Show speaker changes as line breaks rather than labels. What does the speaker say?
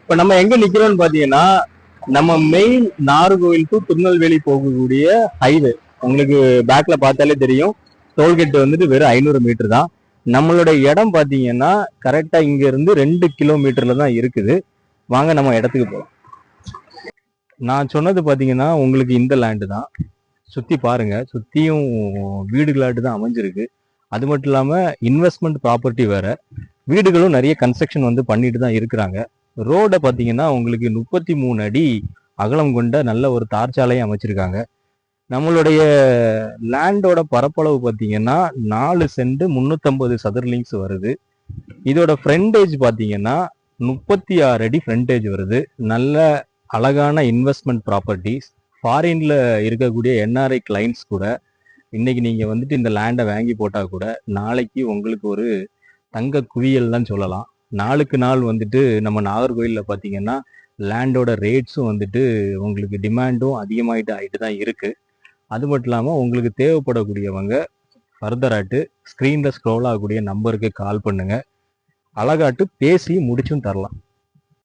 இப்ப நம்ம எங்க நிக்கிறோம்னு பாத்தீங்கன்னா, நம்ம மெயின் நாகர்கோவில் டு திருநெல்வேலி போகக்கூடிய ஹைவே. உங்களுக்கு பேக்ல பார்த்தாலே தெரியும். டோல்கேட் வந்துட்டு வெறும் 500 மீட்டர் தான். நம்மளோட இடம் பாத்தீங்கன்னா கரெக்டா இங்க இருந்து 2 கிலோமீட்டர்ல தான் இருக்குது. வாங்க நம்ம இடத்துக்கு போகலாம். நான் சொன்னது பாத்தீங்கன்னா உங்களுக்கு இந்த லேண்டு தான். சுத்தி பாருங்க, சுத்தியும் வீடுகளாட்டு தான் அமைஞ்சிருக்கு. அது மட்டும் இல்லாம இன்வெஸ்ட்மெண்ட் ப்ராப்பர்ட்டி வேற. வீடுகளும் நிறைய கன்ஸ்ட்ரக்ஷன் வந்து பண்ணிட்டு தான் இருக்கிறாங்க. ரோடை பார்த்தீங்கன்னா உங்களுக்கு 33 அடி அகலம் கொண்ட நல்ல ஒரு தார் சாலையை அமைச்சிருக்காங்க. நம்மளுடைய லேண்டோட பரப்பளவு பார்த்தீங்கன்னா 4 சென்ட் 350 சதுரலிங்ஸ் வருது. இதோட ஃப்ரண்டேஜ் பார்த்தீங்கன்னா 36 அடி ஃப்ரண்டேஜ் வருது. நல்ல அழகான இன்வெஸ்ட்மெண்ட் ப்ராப்பர்ட்டிஸ். ஃபாரின்ல இருக்கக்கூடிய என்ஆர்ஐ கிளைண்ட்ஸ் கூட இன்னைக்கு நீங்க வந்துட்டு இந்த லேண்டை வாங்கி போட்டா கூட நாளைக்கு உங்களுக்கு ஒரு தங்க குவியல் தான் சொல்லலாம். நாளுக்கு நாள் வந்துட்டு நம்ம நாகர்கோயிலில் பார்த்தீங்கன்னா லேண்டோட ரேட்ஸும் வந்துட்டு உங்களுக்கு டிமாண்டும் அதிகமாகிட்டு ஆகிட்டு தான் இருக்கு. அது மட்டும் இல்லாமல் உங்களுக்கு தேவைப்படக்கூடியவங்க ஃபர்தராட்டு ஸ்க்ரீனில் ஸ்க்ரோல் ஆகக்கூடிய நம்பருக்கு கால் பண்ணுங்க. அழகாட்டு பேசி முடிச்சும் தரலாம்.